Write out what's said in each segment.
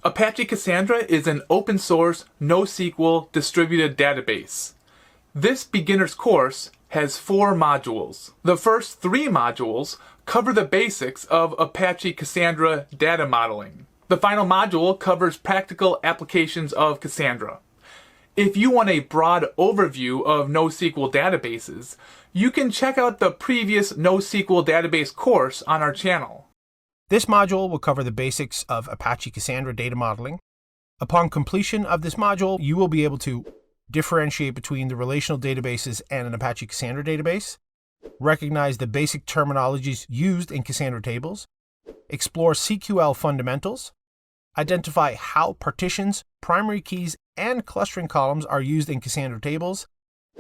Apache Cassandra is an open source, NoSQL distributed database. This beginner's course has 4 modules. The first 3 modules cover the basics of Apache Cassandra data modeling. The final module covers practical applications of Cassandra. If you want a broad overview of NoSQL databases, you can check out the previous NoSQL database course on our channel. This module will cover the basics of Apache Cassandra data modeling. Upon completion of this module, you will be able to differentiate between the relational databases and an Apache Cassandra database, recognize the basic terminologies used in Cassandra tables, explore CQL fundamentals, identify how partitions, primary keys, and clustering columns are used in Cassandra tables,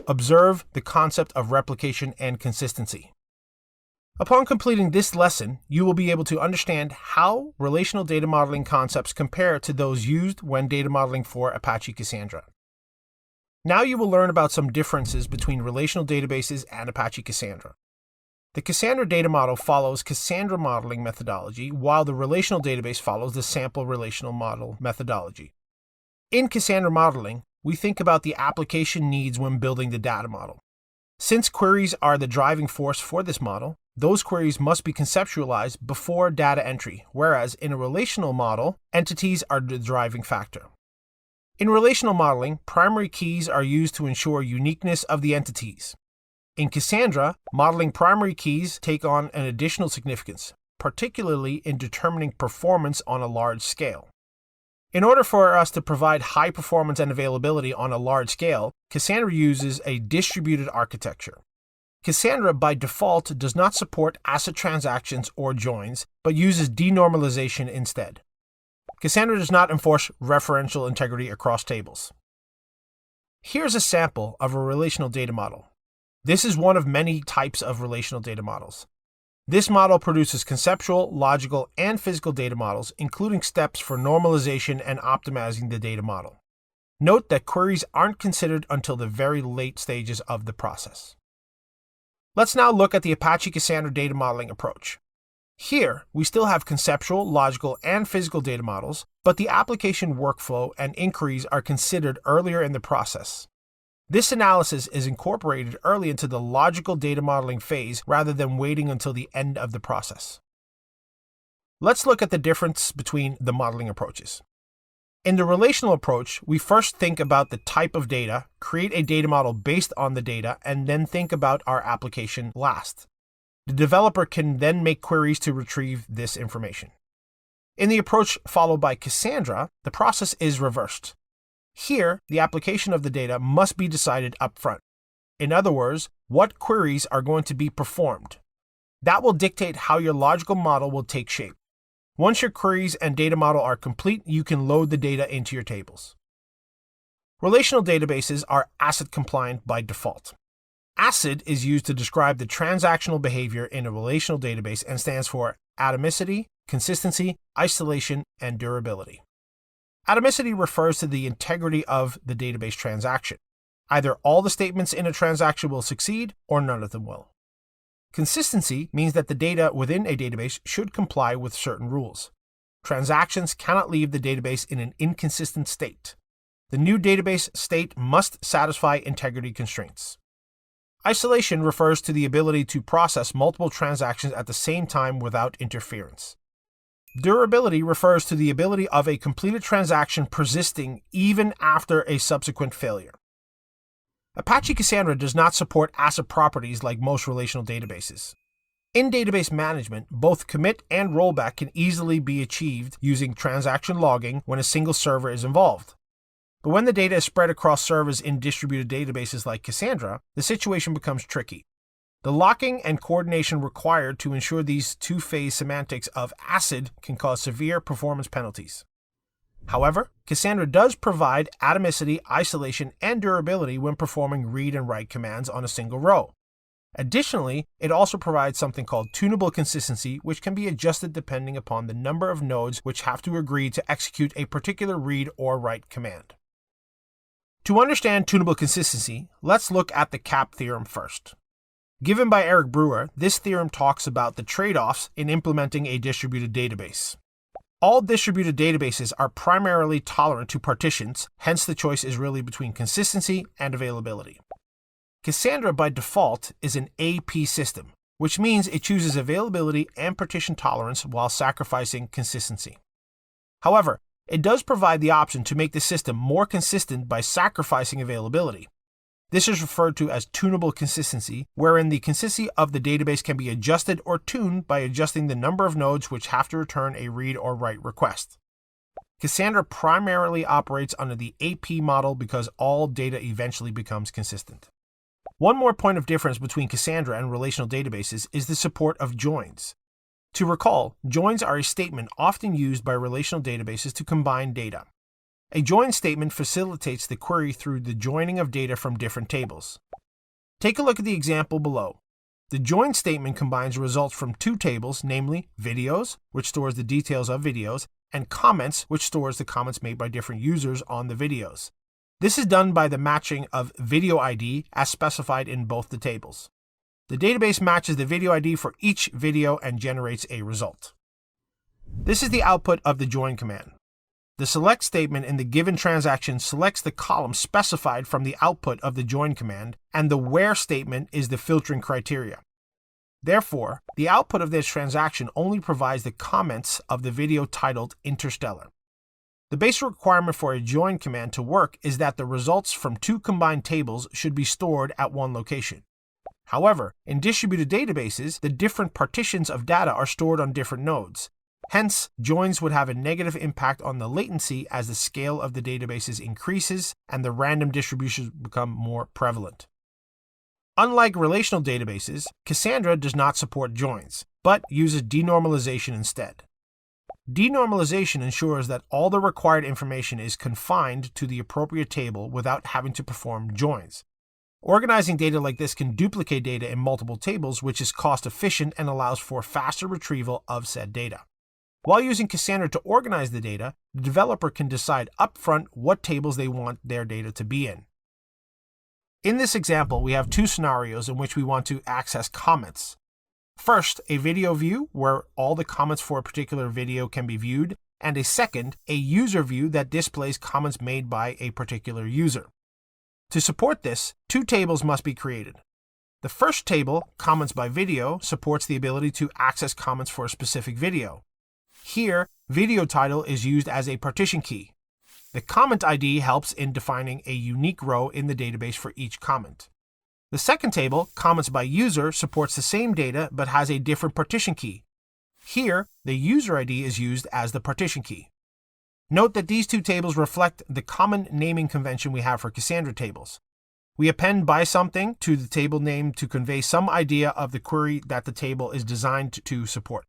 observe the concept of replication and consistency. Upon completing this lesson, you will be able to understand how relational data modeling concepts compare to those used when data modeling for Apache Cassandra. Now you will learn about some differences between relational databases and Apache Cassandra. The Cassandra data model follows Cassandra modeling methodology, while the relational database follows the sample relational model methodology. In Cassandra modeling, we think about the application needs when building the data model. Since queries are the driving force for this model, those queries must be conceptualized before data entry, whereas in a relational model, entities are the driving factor. In relational modeling, primary keys are used to ensure uniqueness of the entities. In Cassandra, modeling primary keys take on an additional significance, particularly in determining performance on a large scale. In order for us to provide high performance and availability on a large scale, Cassandra uses a distributed architecture. Cassandra by default does not support ACID transactions or joins, but uses denormalization instead. Cassandra does not enforce referential integrity across tables. Here's a sample of a relational data model. This is one of many types of relational data models. This model produces conceptual, logical, and physical data models, including steps for normalization and optimizing the data model. Note that queries aren't considered until the very late stages of the process. Let's now look at the Apache Cassandra data modeling approach. Here, we still have conceptual, logical, and physical data models, but the application workflow and inquiries are considered earlier in the process. This analysis is incorporated early into the logical data modeling phase rather than waiting until the end of the process. Let's look at the difference between the modeling approaches. In the relational approach, we first think about the type of data, create a data model based on the data, and then think about our application last. The developer can then make queries to retrieve this information. In the approach followed by Cassandra, the process is reversed. Here, the application of the data must be decided upfront. In other words, what queries are going to be performed. That will dictate how your logical model will take shape. Once your queries and data model are complete, you can load the data into your tables. Relational databases are ACID compliant by default. ACID is used to describe the transactional behavior in a relational database and stands for atomicity, consistency, isolation, and durability. Atomicity refers to the integrity of the database transaction. Either all the statements in a transaction will succeed or none of them will. Consistency means that the data within a database should comply with certain rules. Transactions cannot leave the database in an inconsistent state. The new database state must satisfy integrity constraints. Isolation refers to the ability to process multiple transactions at the same time without interference. Durability refers to the ability of a completed transaction persisting even after a subsequent failure. Apache Cassandra does not support ACID properties like most relational databases. In database management, both commit and rollback can easily be achieved using transaction logging when a single server is involved. But when the data is spread across servers in distributed databases like Cassandra, the situation becomes tricky. The locking and coordination required to ensure these two-phase semantics of ACID can cause severe performance penalties. However, Cassandra does provide atomicity, isolation, and durability when performing read and write commands on a single row. Additionally, it also provides something called tunable consistency, which can be adjusted depending upon the number of nodes which have to agree to execute a particular read or write command. To understand tunable consistency, let's look at the CAP theorem first. Given by Eric Brewer, this theorem talks about the trade-offs in implementing a distributed database. All distributed databases are primarily tolerant to partitions, hence the choice is really between consistency and availability. Cassandra by default is an AP system, which means it chooses availability and partition tolerance while sacrificing consistency. However, it does provide the option to make the system more consistent by sacrificing availability. This is referred to as tunable consistency, wherein the consistency of the database can be adjusted or tuned by adjusting the number of nodes which have to return a read or write request. Cassandra primarily operates under the AP model because all data eventually becomes consistent. One more point of difference between Cassandra and relational databases is the support of joins. To recall, joins are a statement often used by relational databases to combine data. A join statement facilitates the query through the joining of data from different tables. Take a look at the example below. The join statement combines results from two tables, namely videos, which stores the details of videos, and comments, which stores the comments made by different users on the videos. This is done by the matching of video ID as specified in both the tables. The database matches the video ID for each video and generates a result. This is the output of the join command. The select statement in the given transaction selects the column specified from the output of the join command, and the where statement is the filtering criteria. Therefore, the output of this transaction only provides the comments of the video titled Interstellar. The basic requirement for a join command to work is that the results from two combined tables should be stored at one location. However, in distributed databases, the different partitions of data are stored on different nodes. Hence, joins would have a negative impact on the latency as the scale of the databases increases and the random distributions become more prevalent. Unlike relational databases, Cassandra does not support joins, but uses denormalization instead. Denormalization ensures that all the required information is confined to the appropriate table without having to perform joins. Organizing data like this can duplicate data in multiple tables, which is cost efficient and allows for faster retrieval of said data. While using Cassandra to organize the data, the developer can decide upfront what tables they want their data to be in. In this example, we have two scenarios in which we want to access comments. First, a video view where all the comments for a particular video can be viewed, and a second, a user view that displays comments made by a particular user. To support this, two tables must be created. The first table, comments by video, supports the ability to access comments for a specific video. Here, video title is used as a partition key. The comment ID helps in defining a unique row in the database for each comment. The second table, comments by user, supports the same data but has a different partition key. Here, the user ID is used as the partition key. Note that these two tables reflect the common naming convention we have for Cassandra tables. We append by something to the table name to convey some idea of the query that the table is designed to support.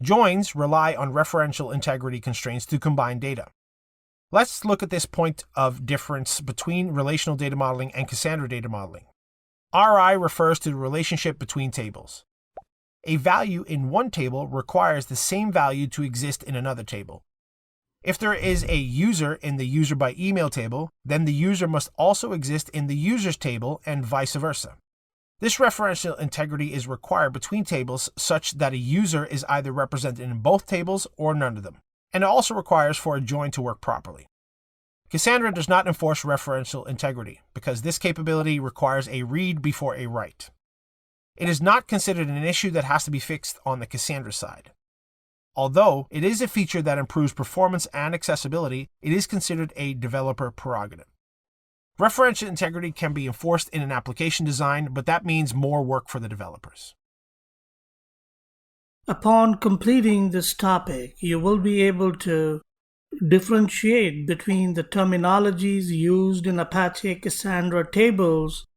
Joins rely on referential integrity constraints to combine data. Let's look at this point of difference between relational data modeling and Cassandra data modeling. RI refers to the relationship between tables. A value in one table requires the same value to exist in another table. If there is a user in the user by email table, then the user must also exist in the users table and vice versa. This referential integrity is required between tables such that a user is either represented in both tables or none of them, and it also requires for a join to work properly. Cassandra does not enforce referential integrity because this capability requires a read before a write. It is not considered an issue that has to be fixed on the Cassandra side. Although it is a feature that improves performance and accessibility, it is considered a developer prerogative. Referential integrity can be enforced in an application design, but that means more work for the developers. Upon completing this topic, you will be able to differentiate between the terminologies used in Apache Cassandra tables,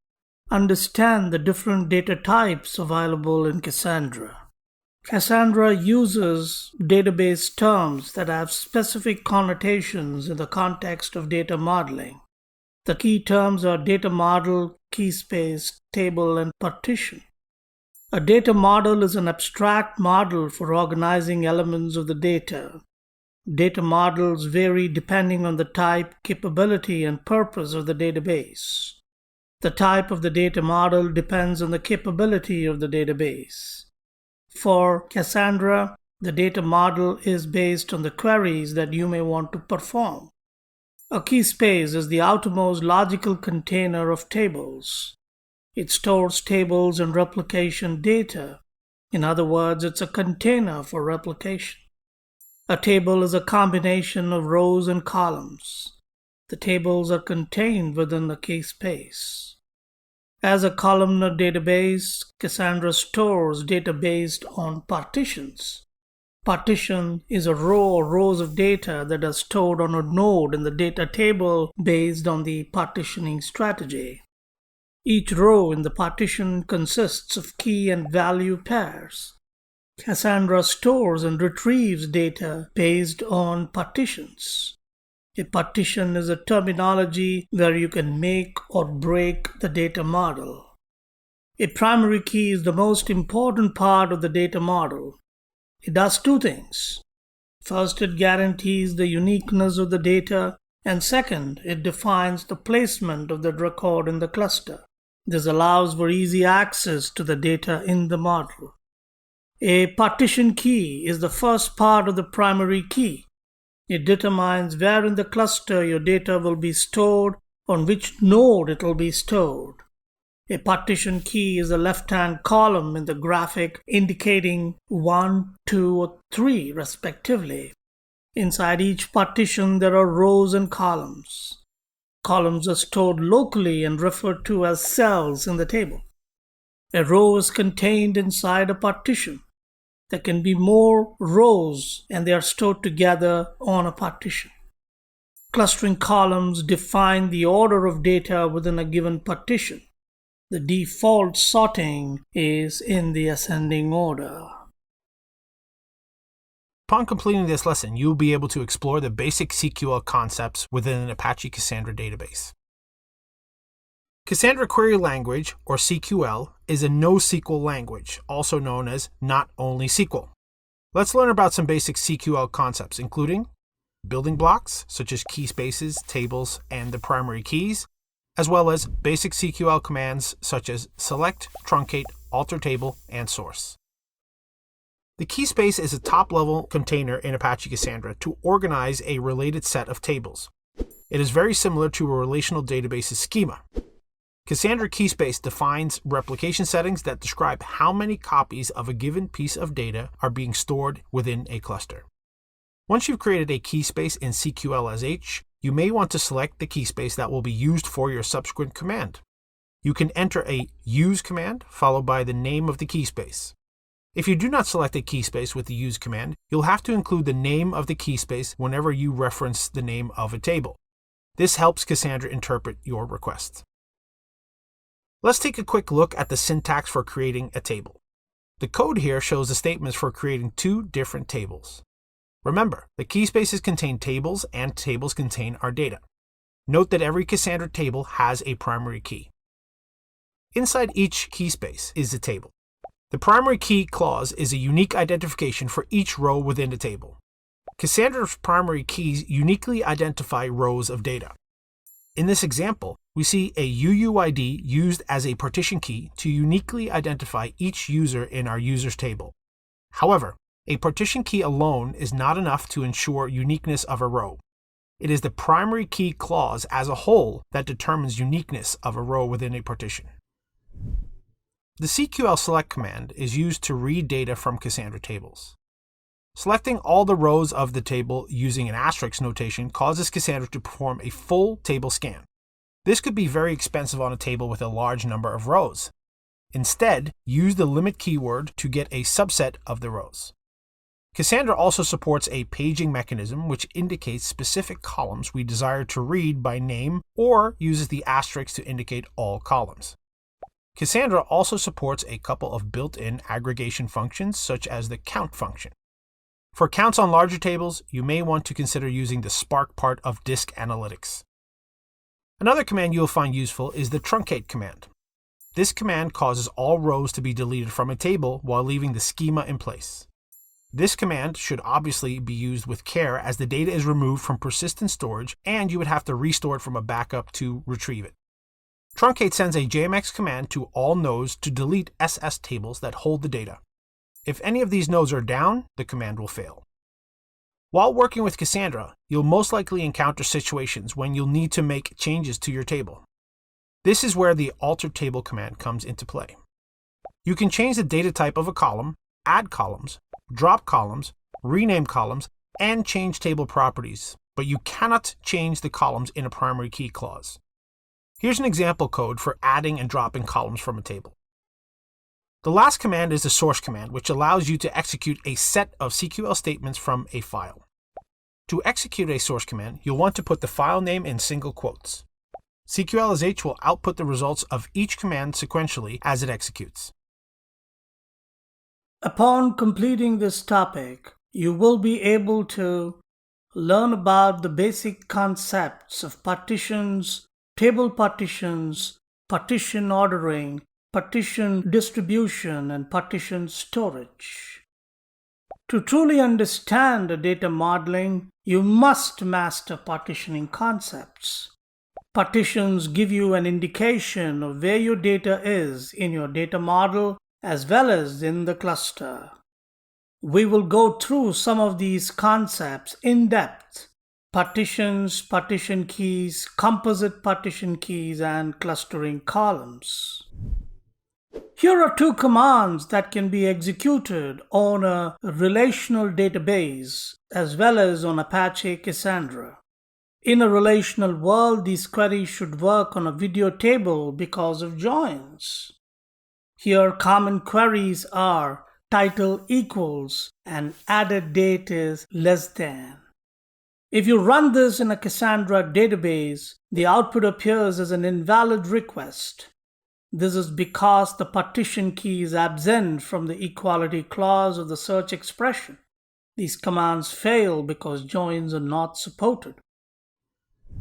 understand the different data types available in Cassandra. Cassandra uses database terms that have specific connotations in the context of data modeling. The key terms are data model, key space, table, and partition. A data model is an abstract model for organizing elements of the data. Data models vary depending on the type, capability, and purpose of the database. The type of the data model depends on the capability of the database. For Cassandra, The data model is based on the queries that you may want to perform. A key space is the outermost logical container of tables. It stores tables and replication data. In other words, it's a container for replication. A table is a combination of rows and columns. The tables are contained within the key space. As a columnar database, Cassandra stores data based on partitions. Partition is a row or rows of data that are stored on a node in the data table based on the partitioning strategy. Each row in the partition consists of key and value pairs. Cassandra stores and retrieves data based on partitions. A partition is a terminology where you can make or break the data model. A primary key is the most important part of the data model. It does two things. First, it guarantees the uniqueness of the data, and second, it defines the placement of the record in the cluster. This allows for easy access to the data in the model. A partition key is the first part of the primary key. It determines where in the cluster your data will be stored, on which node it will be stored. A partition key is the left-hand column in the graphic indicating 1, 2, or 3 respectively. Inside each partition there are rows and columns. Columns are stored locally and referred to as cells in the table. A row is contained inside a partition. There can be more rows and they are stored together on a partition. Clustering columns define the order of data within a given partition. The default sorting is in the ascending order. Upon completing this lesson, you will be able to explore the basic SQL concepts within an Apache Cassandra database. Cassandra Query Language, or CQL, is a NoSQL language, also known as Not Only SQL. Let's learn about some basic CQL concepts, including building blocks, such as key spaces, tables, and the primary keys, as well as basic CQL commands such as select, truncate, alter table, and source. The key space is a top-level container in Apache Cassandra to organize a related set of tables. It is very similar to a relational database's schema. Cassandra keyspace defines replication settings that describe how many copies of a given piece of data are being stored within a cluster. Once you've created a keyspace in CQL-SH, you may want to select the keyspace that will be used for your subsequent command. You can enter a use command followed by the name of the keyspace. If you do not select a keyspace with the use command, you'll have to include the name of the keyspace whenever you reference the name of a table. This helps Cassandra interpret your request. Let's take a quick look at the syntax for creating a table. The code here shows the statements for creating two different tables. Remember, the keyspaces contain tables and tables contain our data. Note that every Cassandra table has a primary key. Inside each keyspace is a table. The primary key clause is a unique identification for each row within the table. Cassandra's primary keys uniquely identify rows of data. In this example, we see a UUID used as a partition key to uniquely identify each user in our users table. However, a partition key alone is not enough to ensure uniqueness of a row. It is the primary key clause as a whole that determines uniqueness of a row within a partition. The CQL select command is used to read data from Cassandra tables. Selecting all the rows of the table using an asterisk notation causes Cassandra to perform a full table scan. This could be very expensive on a table with a large number of rows. Instead, use the limit keyword to get a subset of the rows. Cassandra also supports a paging mechanism which indicates specific columns we desire to read by name or uses the asterisk to indicate all columns. Cassandra also supports a couple of built-in aggregation functions such as the count function. For counts on larger tables, you may want to consider using the Spark part of disk analytics. Another command you'll find useful is the truncate command. This command causes all rows to be deleted from a table while leaving the schema in place. This command should obviously be used with care as the data is removed from persistent storage and you would have to restore it from a backup to retrieve it. Truncate sends a JMX command to all nodes to delete SS tables that hold the data. If any of these nodes are down, the command will fail. While working with Cassandra, you'll most likely encounter situations when you'll need to make changes to your table. This is where the alter table command comes into play. You can change the data type of a column, add columns, drop columns, rename columns, and change table properties, but you cannot change the columns in a primary key clause. Here's an example code for adding and dropping columns from a table. The last command is the source command, which allows you to execute a set of SQL statements from a file. To execute a source command, you'll want to put the file name in single quotes. CQLSH will output the results of each command sequentially as it executes. Upon completing this topic, you will be able to learn about the basic concepts of partitions, table partitions, partition ordering, partition distribution, and partition storage. To truly understand data modeling, you must master partitioning concepts. Partitions give you an indication of where your data is in your data model as well as in the cluster. We will go through some of these concepts in depth: partitions, partition keys, composite partition keys, and clustering columns. Here are two commands that can be executed on a relational database as well as on Apache Cassandra. In a relational world, these queries should work on a video table because of joins. Here, common queries are title equals and added date is less than. If you run this in a Cassandra database, the output appears as an invalid request. This is because the partition key is absent from the equality clause of the search expression. These commands fail because joins are not supported.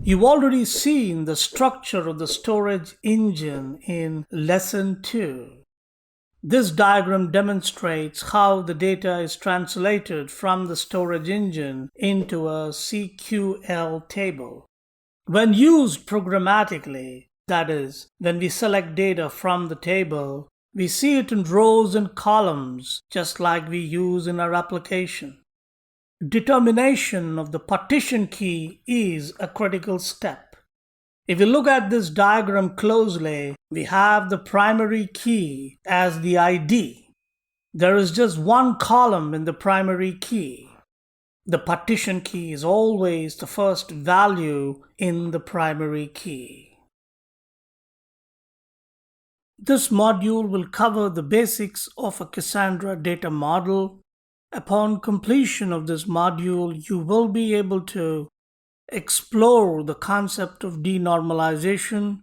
You've already seen the structure of the storage engine in Lesson 2. This diagram demonstrates how the data is translated from the storage engine into a SQL table. When used programmatically, that is, when we select data from the table, we see it in rows and columns, just like we use in our application. Determination of the partition key is a critical step. If you look at this diagram closely, we have the primary key as the ID. There is just one column in the primary key. The partition key is always the first value in the primary key. This module will cover the basics of a Cassandra data model. Upon completion of this module, you will be able to explore the concept of denormalization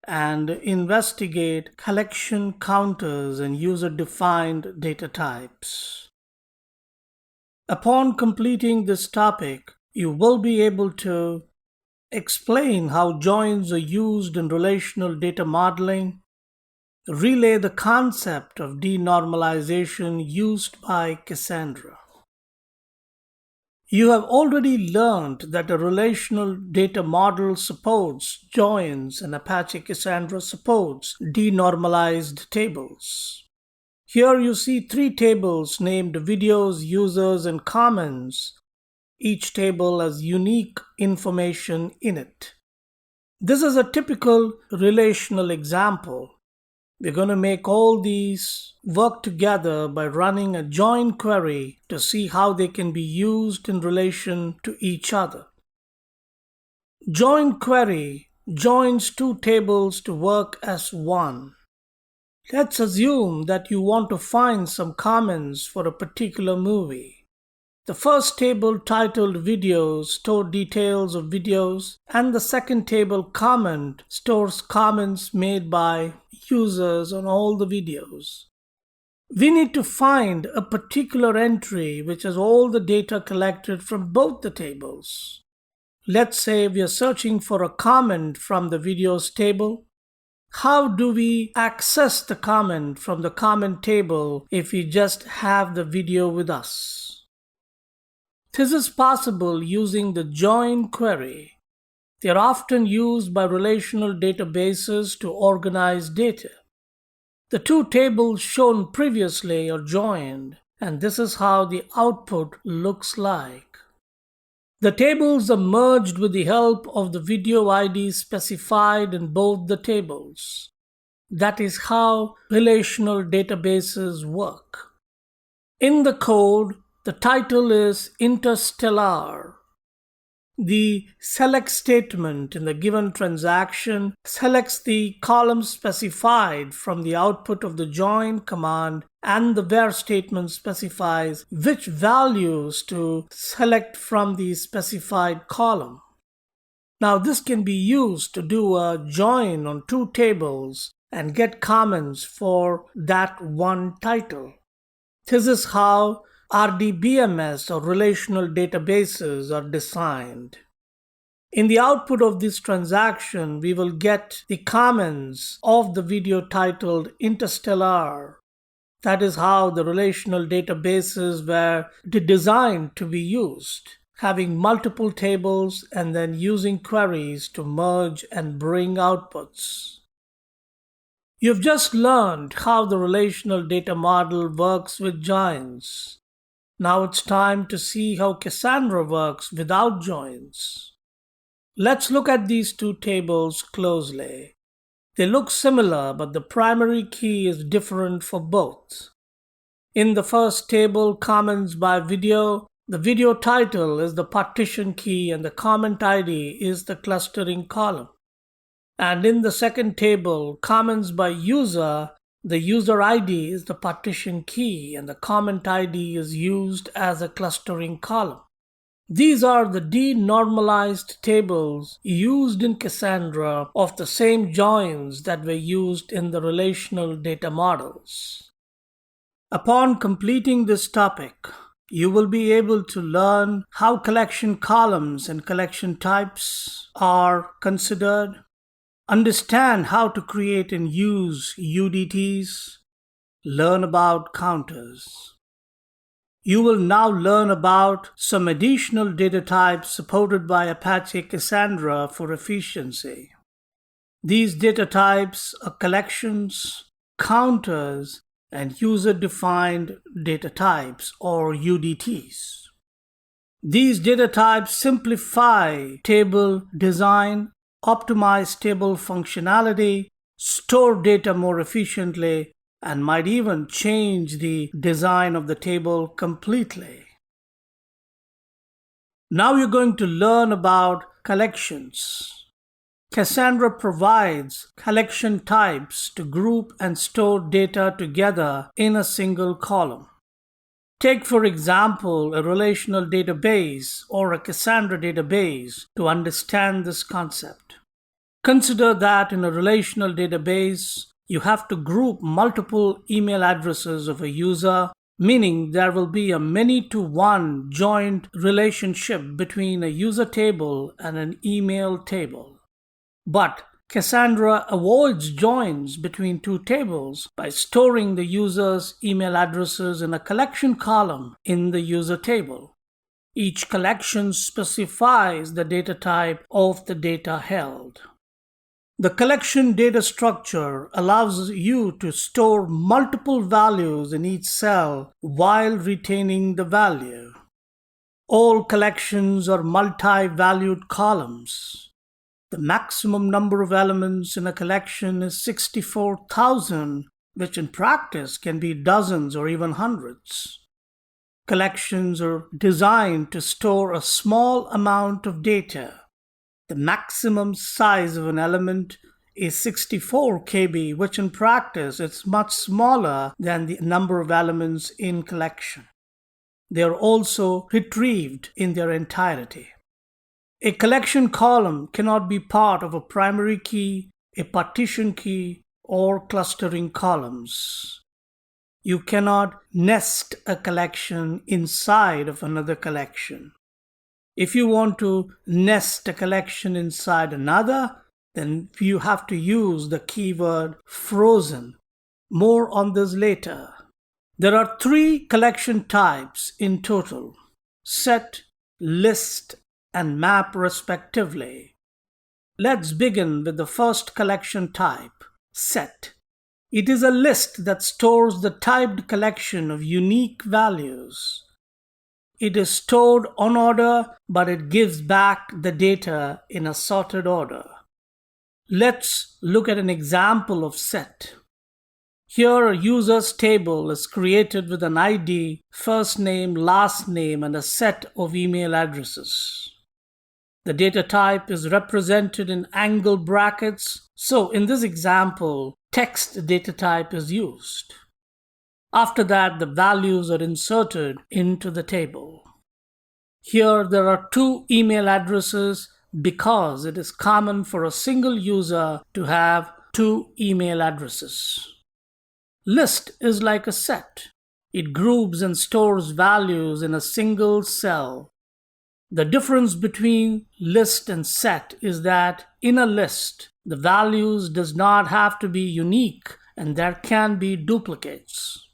and investigate collection counters and user-defined data types. Upon completing this topic, you will be able to explain how joins are used in relational data modeling, relay the concept of denormalization used by Cassandra. You have already learned that a relational data model supports joins and Apache Cassandra supports denormalized tables. Here you see 3 tables named videos, users, and comments. Each table has unique information in it. This is a typical relational example. We're going to make all these work together by running a join query to see how they can be used in relation to each other. Join query joins 2 tables to work as one. Let's assume that you want to find some comments for a particular movie. The first table, titled Videos, stores details of videos, and the second table, Comment, stores comments made by users on all the videos. We need to find a particular entry which has all the data collected from both the tables. Let's say we are searching for a comment from the videos table. How do we access the comment from the comment table if we just have the video with us? This is possible using the join query. They are often used by relational databases to organize data. The two tables shown previously are joined, and this is how the output looks like. The tables are merged with the help of the video ID specified in both the tables. That is how relational databases work. In the code, the title is Interstellar. The select statement in the given transaction selects the column specified from the output of the join command, and the where statement specifies which values to select from the specified column. Now this can be used to do a join on two tables and get comments for that one title. This is how RDBMS or relational databases are designed. In the output of this transaction, we will get the comments of the video titled Interstellar. That is how the relational databases were designed to be used, having multiple tables and then using queries to merge and bring outputs. You've just learned how the relational data model works with joins. Now it's time to see how Cassandra works without joins. Let's look at these two tables closely. They look similar, but the primary key is different for both. In the first table, comments by video, the video title is the partition key and the comment ID is the clustering column. And in the second table, comments by user, the user ID is the partition key and the comment ID is used as a clustering column. These are the denormalized tables used in Cassandra of the same joins that were used in the relational data models. Upon completing this topic, you will be able to learn how collection columns and collection types are considered, understand how to create and use UDTs, learn about counters. You will now learn about some additional data types supported by Apache Cassandra for efficiency. These data types are collections, counters, and user-defined data types or UDTs. These data types simplify table design, optimize table functionality, store data more efficiently, and might even change the design of the table completely. Now you're going to learn about collections. Cassandra provides collection types to group and store data together in a single column. Take, for example, a relational database or a Cassandra database to understand this concept. Consider that in a relational database, you have to group multiple email addresses of a user, meaning there will be a many-to-one joint relationship between a user table and an email table. But Cassandra avoids joins between two tables by storing the user's email addresses in a collection column in the user table. Each collection specifies the data type of the data held. The collection data structure allows you to store multiple values in each cell while retaining the value. All collections are multi-valued columns. The maximum number of elements in a collection is 64,000, which in practice can be dozens or even hundreds. Collections are designed to store a small amount of data. The maximum size of an element is 64 KB, which in practice is much smaller than the number of elements in collection. They are also retrieved in their entirety. A collection column cannot be part of a primary key, a partition key, or clustering columns. You cannot nest a collection inside of another collection. If you want to nest a collection inside another, then you have to use the keyword frozen. More on this later. There are 3 collection types in total: set, list, and map respectively. Let's begin with the first collection type, set. It is a list that stores the typed collection of unique values. It is stored on order, but it gives back the data in a sorted order. Let's look at an example of set. Here, a user's table is created with an ID, first name, last name, and a set of email addresses. The data type is represented in angle brackets, so in this example, text data type is used. After that, the values are inserted into the table. Here, there are 2 email addresses because it is common for a single user to have 2 email addresses. List is like a set. It groups and stores values in a single cell. The difference between list and set is that in a list, the values does not have to be unique and there can be duplicates.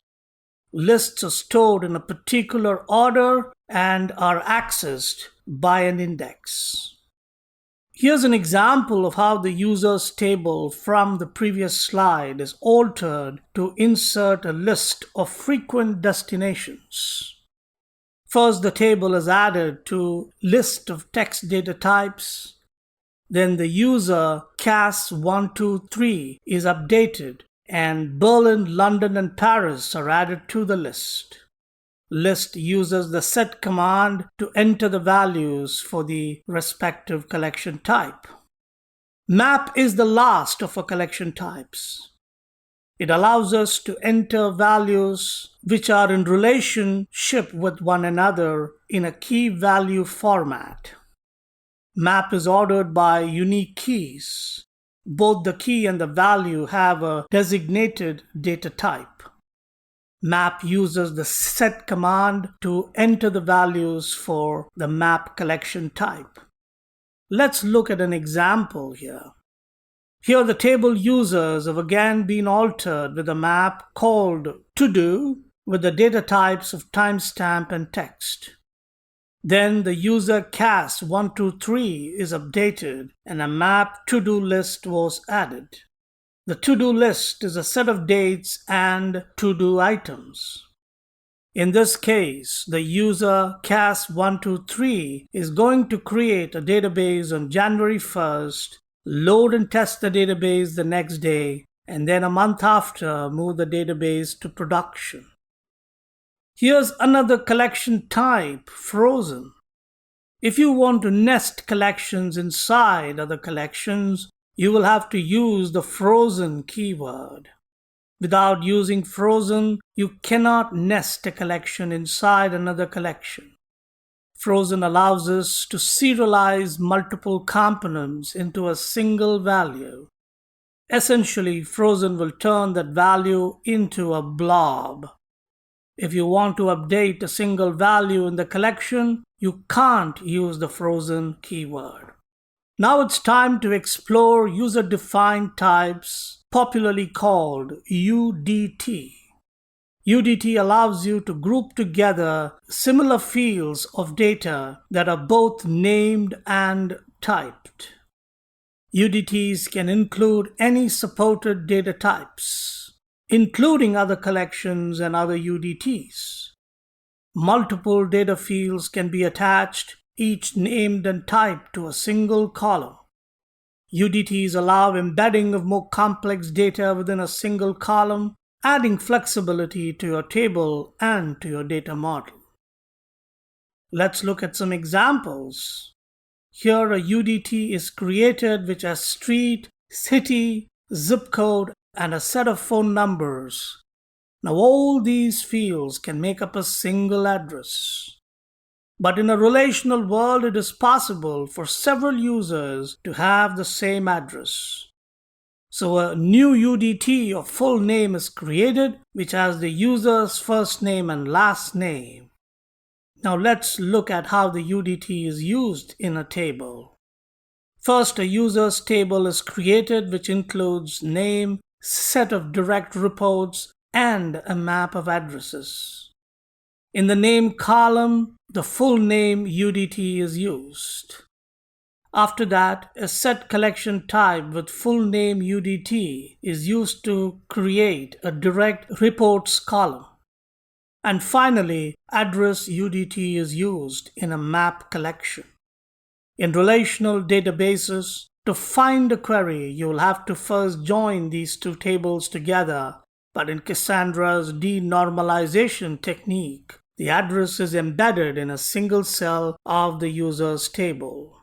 Lists are stored in a particular order and are accessed by an index. Here's an example of how the user's table from the previous slide is altered to insert a list of frequent destinations. First, the table is added to list of text data types. Then the user Cas123 is updated and Berlin, London, and Paris are added to the list. List uses the set command to enter the values for the respective collection type. Map is the last of our collection types. It allows us to enter values which are in relationship with one another in a key value format. Map is ordered by unique keys. Both the key and the value have a designated data type. Map uses the set command to enter the values for the map collection type. Let's look at an example here. Here the table users have again been altered with a map called to-do with the data types of timestamp and text. Then the user Cas123 is updated and a map to-do list was added. The to-do list is a set of dates and to-do items. In this case, the user Cas123 is going to create a database on January 1st, load and test the database the next day, and then a month after move the database to production. Here's another collection type, frozen. If you want to nest collections inside other collections, you will have to use the frozen keyword. Without using frozen, you cannot nest a collection inside another collection. Frozen allows us to serialize multiple components into a single value. Essentially, frozen will turn that value into a blob. If you want to update a single value in the collection, you can't use the frozen keyword. Now it's time to explore user-defined types, popularly called UDT. UDT allows you to group together similar fields of data that are both named and typed. UDTs can include any supported data types, including other collections and other UDTs. Multiple data fields can be attached, each named and typed to a single column. UDTs allow embedding of more complex data within a single column, adding flexibility to your table and to your data model. Let's look at some examples. Here a UDT is created which has street, city, zip code, and a set of phone numbers. Now all these fields can make up a single address. But in a relational world, it is possible for several users to have the same address. So a new UDT or full name is created, which has the user's first name and last name. Now let's look at how the UDT is used in a table. First, a user's table is created, which includes name, set of direct reports, and a map of addresses. In the name column, the full name UDT is used. After that, a set collection type with full name UDT is used to create a direct reports column. And finally, address UDT is used in a map collection. In relational databases, to find a query, you will have to first join these two tables together, but in Cassandra's denormalization technique, the address is embedded in a single cell of the user's table.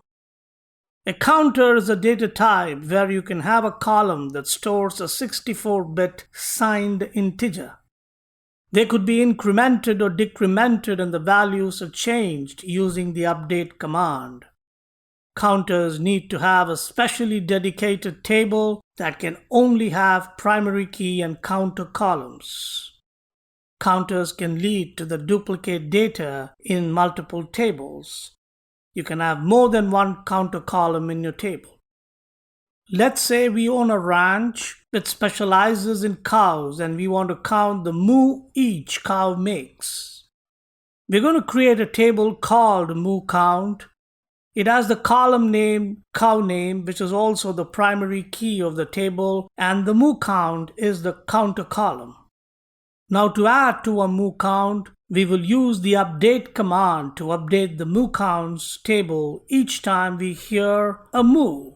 A counter is a data type where you can have a column that stores a 64-bit signed integer. They could be incremented or decremented and the values are changed using the update command. Counters need to have a specially dedicated table that can only have primary key and counter columns. Counters can lead to the duplicate data in multiple tables. You can have more than one counter column in your table. Let's say we own a ranch that specializes in cows and we want to count the moo each cow makes. We're going to create a table called moo count. It has the column name, cow name, which is also the primary key of the table, and the moo count is the counter column. Now to add to a moo count, we will use the update command to update the moo counts table each time we hear a moo.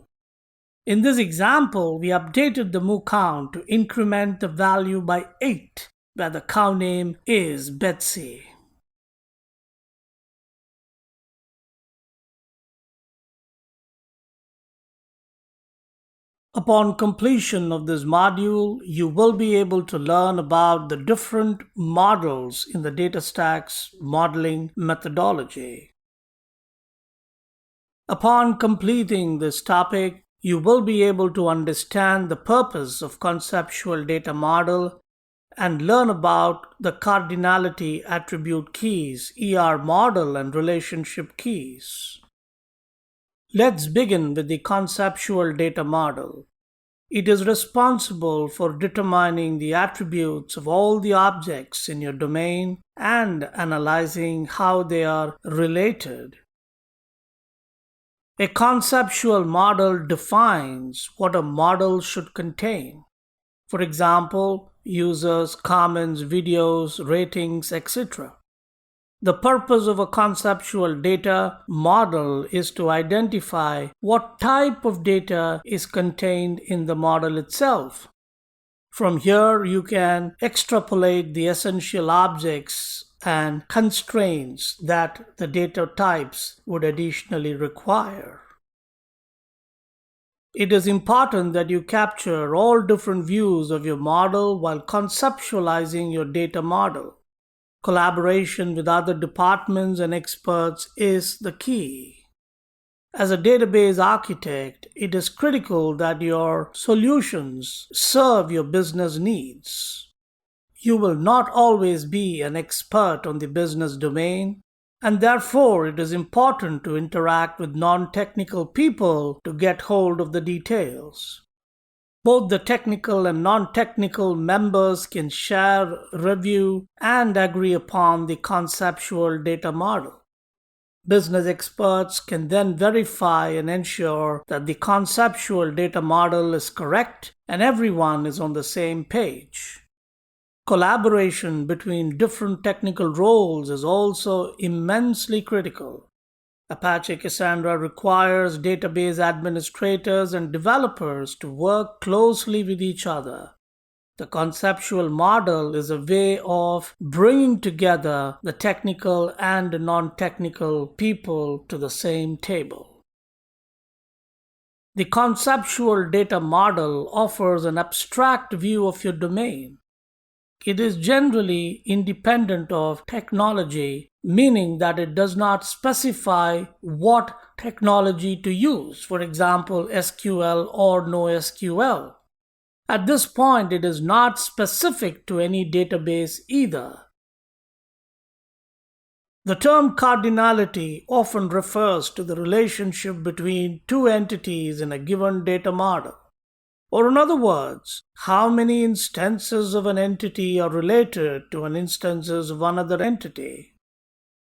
In this example, we updated the moo count to increment the value by 8, where the cow name is Betsy. Upon completion of this module, you will be able to learn about the different models in the DataStax modeling methodology. Upon completing this topic, you will be able to understand the purpose of conceptual data model and learn about the cardinality attribute keys, ER model, and relationship keys. Let's begin with the conceptual data model. It is responsible for determining the attributes of all the objects in your domain and analyzing how they are related. A conceptual model defines what a model should contain. For example, users, comments, videos, ratings, etc. The purpose of a conceptual data model is to identify what type of data is contained in the model itself. From here, you can extrapolate the essential objects and constraints that the data types would additionally require. It is important that you capture all different views of your model while conceptualizing your data model. Collaboration with other departments and experts is the key. As a database architect, it is critical that your solutions serve your business needs. You will not always be an expert on the business domain, and therefore it is important to interact with non-technical people to get hold of the details. Both the technical and non-technical members can share, review, and agree upon the conceptual data model. Business experts can then verify and ensure that the conceptual data model is correct and everyone is on the same page. Collaboration between different technical roles is also immensely critical. Apache Cassandra requires database administrators and developers to work closely with each other. The conceptual model is a way of bringing together the technical and non-technical people to the same table. The conceptual data model offers an abstract view of your domain. It is generally independent of technology, meaning that it does not specify what technology to use, for example, SQL or NoSQL. At this point, it is not specific to any database either. The term cardinality often refers to the relationship between two entities in a given data model. Or in other words, how many instances of an entity are related to an instances of another entity.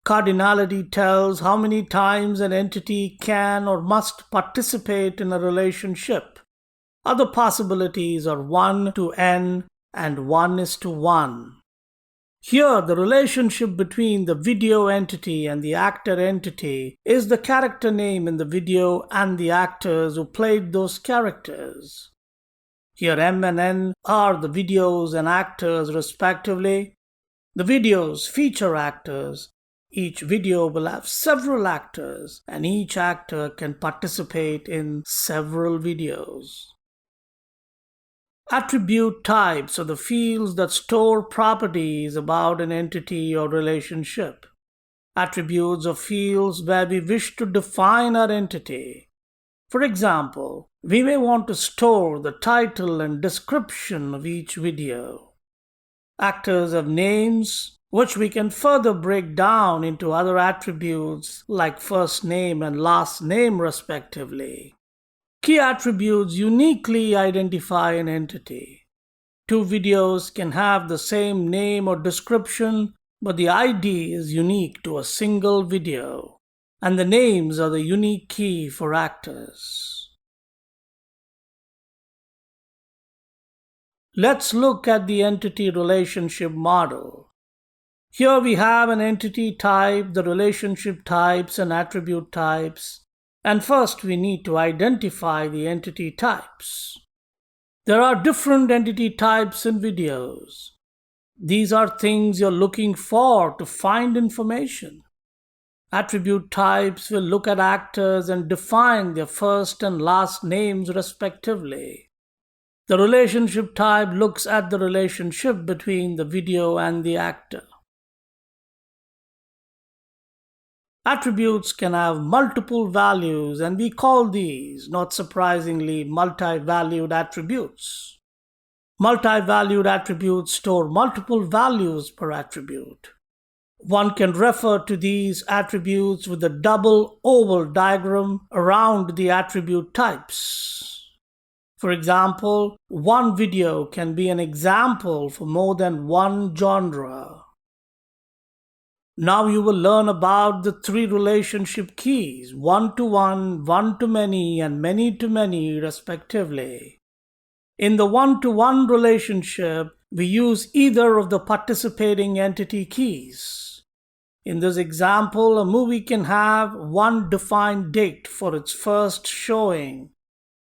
Cardinality tells how many times an entity can or must participate in a relationship. Other possibilities are 1 to n and 1 is to 1. Here, the relationship between the video entity and the actor entity is the character name in the video and the actors who played those characters. Here, M and N are the videos and actors respectively. The videos feature actors. Each video will have several actors, and each actor can participate in several videos. Attribute types are the fields that store properties about an entity or relationship. Attributes are fields where we wish to define our entity. For example, we may want to store the title and description of each video. Actors have names, which we can further break down into other attributes like first name and last name respectively. Key attributes uniquely identify an entity. Two videos can have the same name or description, but the ID is unique to a single video, and the names are the unique key for actors. Let's look at the entity relationship model. Here we have an entity type, the relationship types, and attribute types. And first we need to identify the entity types. There are different entity types in videos. These are things you're looking for to find information. Attribute types will look at actors and define their first and last names respectively. The relationship type looks at the relationship between the video and the actor. Attributes can have multiple values, and we call these, not surprisingly, multi-valued attributes. Multi-valued attributes store multiple values per attribute. One can refer to these attributes with a double oval diagram around the attribute types. For example, one video can be an example for more than one genre. Now you will learn about the three relationship keys, one-to-one, one-to-many, and many-to-many respectively. In the one-to-one relationship, we use either of the participating entity keys. In this example, a movie can have one defined date for its first showing.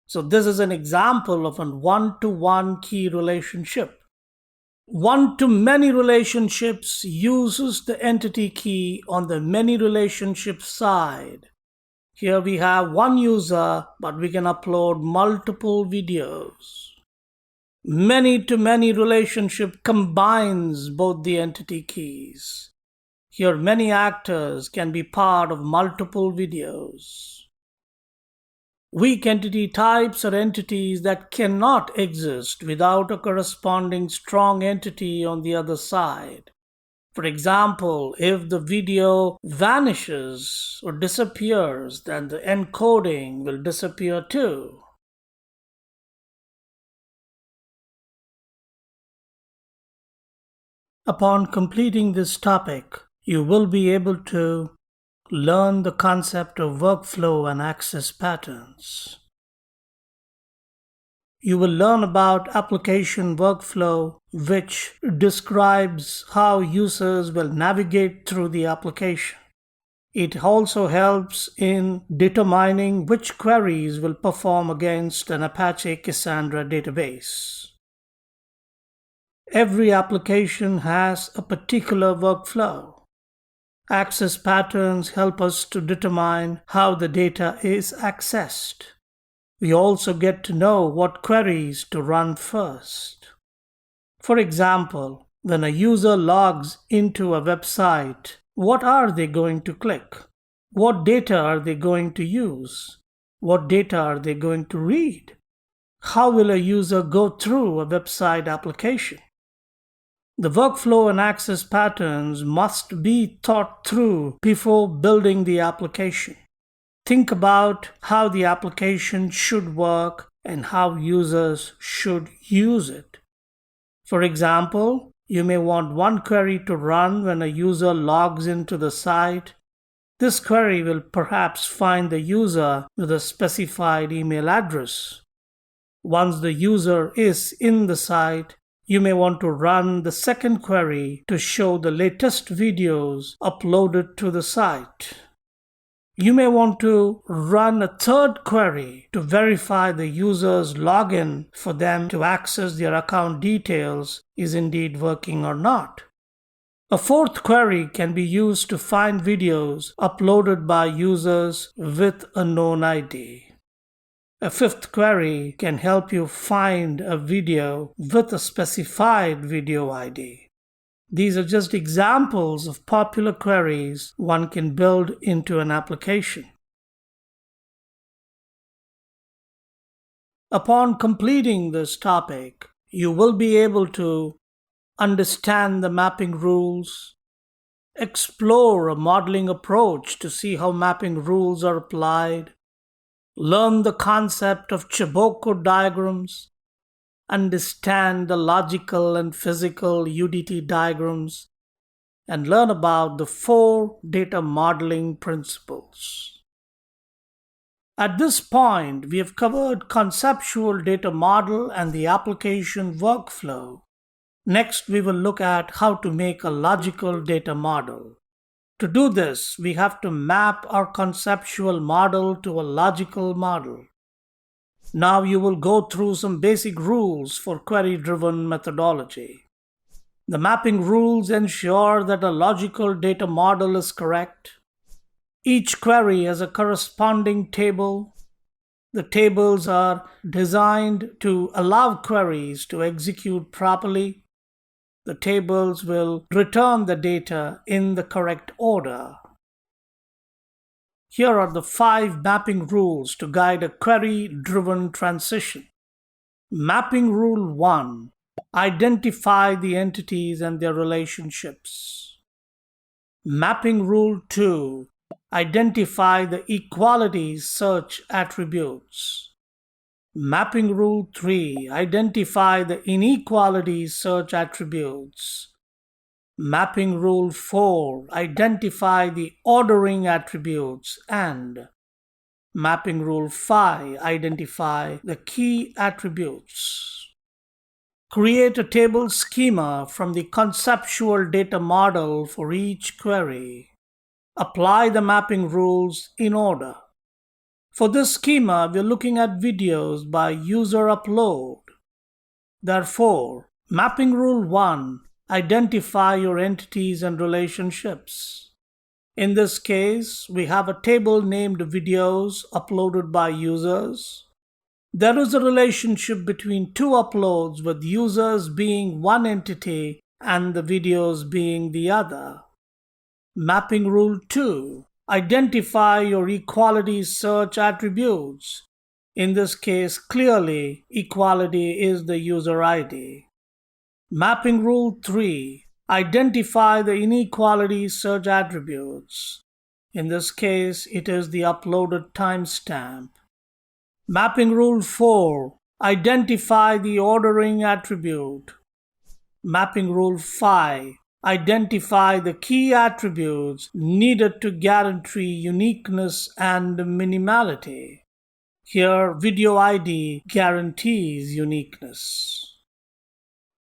So this is an example of a one-to-one key relationship. One-to-many relationships uses the entity key on the many relationship side. Here we have one user, but we can upload multiple videos. Many-to-many relationship combines both the entity keys. Here many actors can be part of multiple videos. Weak entity types are entities that cannot exist without a corresponding strong entity on the other side. For example, if the video vanishes or disappears, then the encoding will disappear too. Upon completing this topic, you will be able to learn the concept of workflow and access patterns. You will learn about application workflow, which describes how users will navigate through the application. It also helps in determining which queries will perform against an Apache Cassandra database. Every application has a particular workflow. Access patterns help us to determine how the data is accessed. We also get to know what queries to run first. For example, when a user logs into a website, what are they going to click? What data are they going to use? What data are they going to read? How will a user go through a website application? The workflow and access patterns must be thought through before building the application. Think about how the application should work and how users should use it. For example, You may want one query to run when a user logs into the site. This query will perhaps find the user with a specified email address. Once the user is in the site, you may want to run the second query to show the latest videos uploaded to the site. You may want to run a third query to verify the user's login for them to access their account details is indeed working or not. A fourth query can be used to find videos uploaded by users with a known ID. A fifth query can help you find a video with a specified video ID. These are just examples of popular queries one can build into an application. Upon completing this topic, you will be able to understand the mapping rules, explore a modeling approach to see how mapping rules are applied, learn the concept of Chiboko diagrams, understand the logical and physical UDT diagrams, and learn about the 4 data modeling principles. At this point, we have covered conceptual data model and the application workflow. Next, we will look at how to make a logical data model. To do this, we have to map our conceptual model to a logical model. Now you will go through some basic rules for query-driven methodology. The mapping rules ensure that a logical data model is correct. Each query has a corresponding table. The tables are designed to allow queries to execute properly. The tables will return the data in the correct order. Here are the 5 mapping rules to guide a query-driven transition. Mapping Rule 1. Identify the entities and their relationships. Mapping Rule 2. Identify the equality search attributes. Mapping Rule 3. Identify the inequality search attributes. Mapping Rule 4. Identify the ordering attributes. And Mapping Rule 5. Identify the key attributes. Create a table schema from the conceptual data model for each query. Apply the mapping rules in order. For this schema, we are looking at videos by user upload. Therefore, Mapping Rule 1. Identify your entities and relationships. In this case, we have a table named videos uploaded by users. There is a relationship between 2 uploads, with users being one entity and the videos being the other. Mapping Rule 2. Identify your equality search attributes. In this case, clearly, equality is the user ID. Mapping Rule 3. Identify the inequality search attributes. In this case, it is the uploaded timestamp. Mapping Rule 4. Identify the ordering attribute. Mapping Rule 5. Identify the key attributes needed to guarantee uniqueness and minimality. Here, video ID guarantees uniqueness.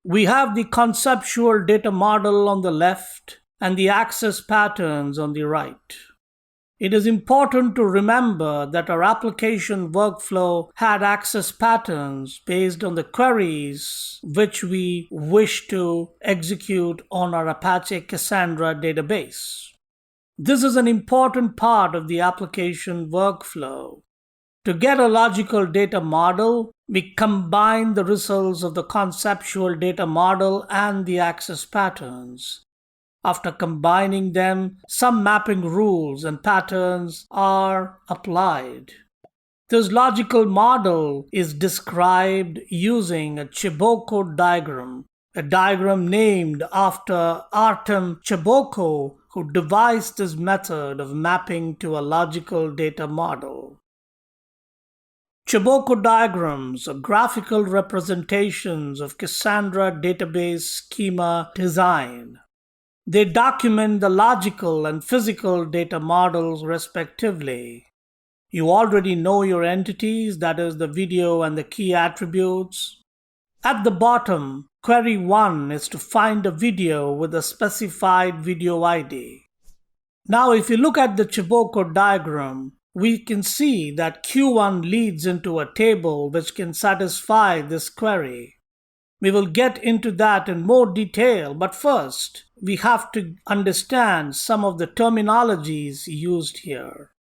We have the conceptual data model on the left and the access patterns on the right. It is important to remember that our application workflow had access patterns based on the queries which we wish to execute on our Apache Cassandra database. This is an important part of the application workflow. To get a logical data model, we combine the results of the conceptual data model and the access patterns. After combining them, some mapping rules and patterns are applied. This logical model is described using a Chiboko diagram, a diagram named after Artem Chiboko, who devised this method of mapping to a logical data model. Chiboko diagrams are graphical representations of Cassandra database schema design. They document the logical and physical data models respectively. You already know your entities, that is the video and the key attributes. At the bottom, query 1 is to find a video with a specified video ID. Now if you look at the Chiboko diagram, we can see that Q1 leads into a table which can satisfy this query. We will get into that in more detail, but first, we have to understand some of the terminologies used here.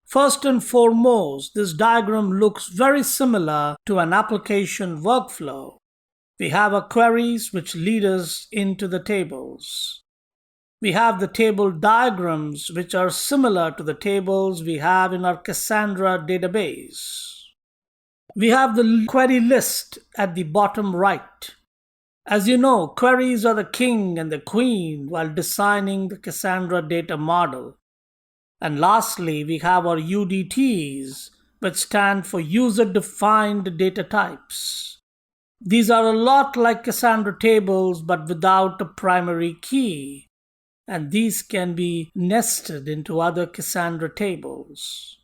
First and foremost, this diagram looks very similar to an application workflow. We have our queries which lead us into the tables. We have the table diagrams which are similar to the tables we have in our Cassandra database. We have the query list at the bottom right. As you know, queries are the king and the queen while designing the Cassandra data model. And lastly, we have our UDTs, which stand for user-defined data types. These are a lot like Cassandra tables but without a primary key, and these can be nested into other Cassandra tables.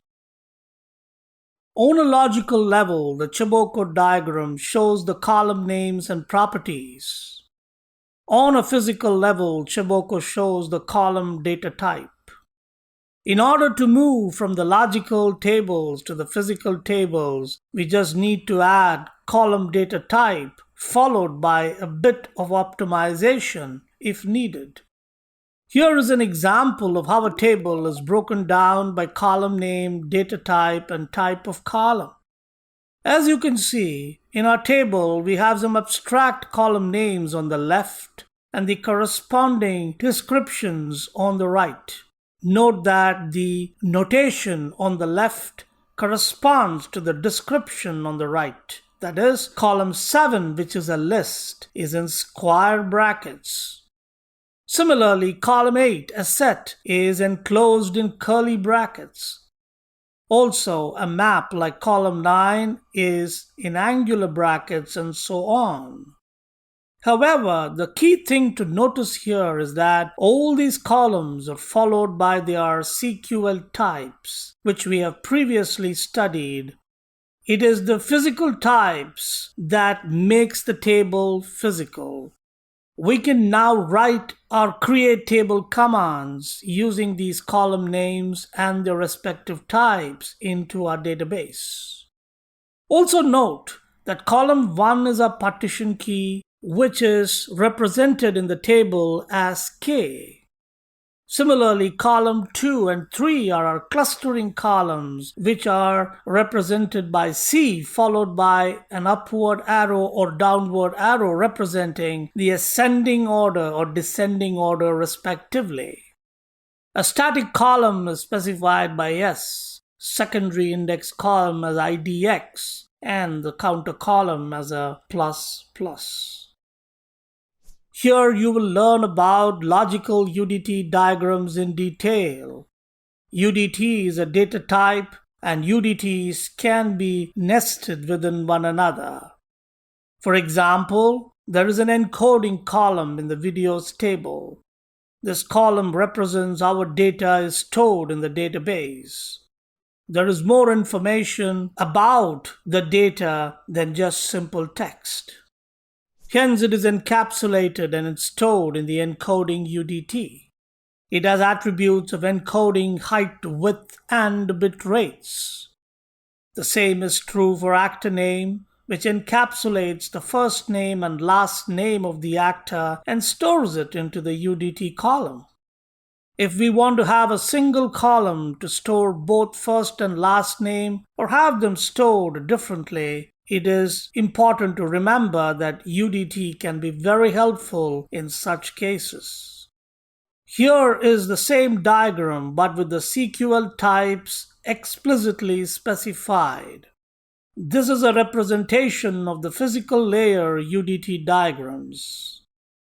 On a logical level, the Chiboko diagram shows the column names and properties. On a physical level, Chiboko shows the column data type. In order to move from the logical tables to the physical tables, we just need to add column data type followed by a bit of optimization if needed. Here is an example of how a table is broken down by column name, data type, and type of column. As you can see, in our table, we have some abstract column names on the left and the corresponding descriptions on the right. Note that the notation on the left corresponds to the description on the right. That is, column 7, which is a list, is in square brackets. Similarly, column 8, a set, is enclosed in curly brackets. Also, a map like column 9 is in angular brackets and so on. However, the key thing to notice here is that all these columns are followed by their SQL types, which we have previously studied. It is the physical types that makes the table physical. We can now write or create table commands using these column names and their respective types into our database. Also note that column 1 is a partition key, which is represented in the table as K. Similarly, column 2 and 3 are our clustering columns, which are represented by C followed by an upward arrow or downward arrow representing the ascending order or descending order respectively. A static column is specified by S, secondary index column as IDX, and the counter column as a ++. Here you will learn about logical UDT diagrams in detail. UDT is a data type and UDTs can be nested within one another. For example, there is an encoding column in the videos table. This column represents how data is stored in the database. There is more information about the data than just simple text. Hence, it is encapsulated and stored in the encoding UDT. It has attributes of encoding height, width, and bit rates. The same is true for actor name, which encapsulates the first name and last name of the actor and stores it into the UDT column. If we want to have a single column to store both first and last name or have them stored differently, it is important to remember that UDT can be very helpful in such cases. Here is the same diagram but with the SQL types explicitly specified. This is a representation of the physical layer UDT diagrams.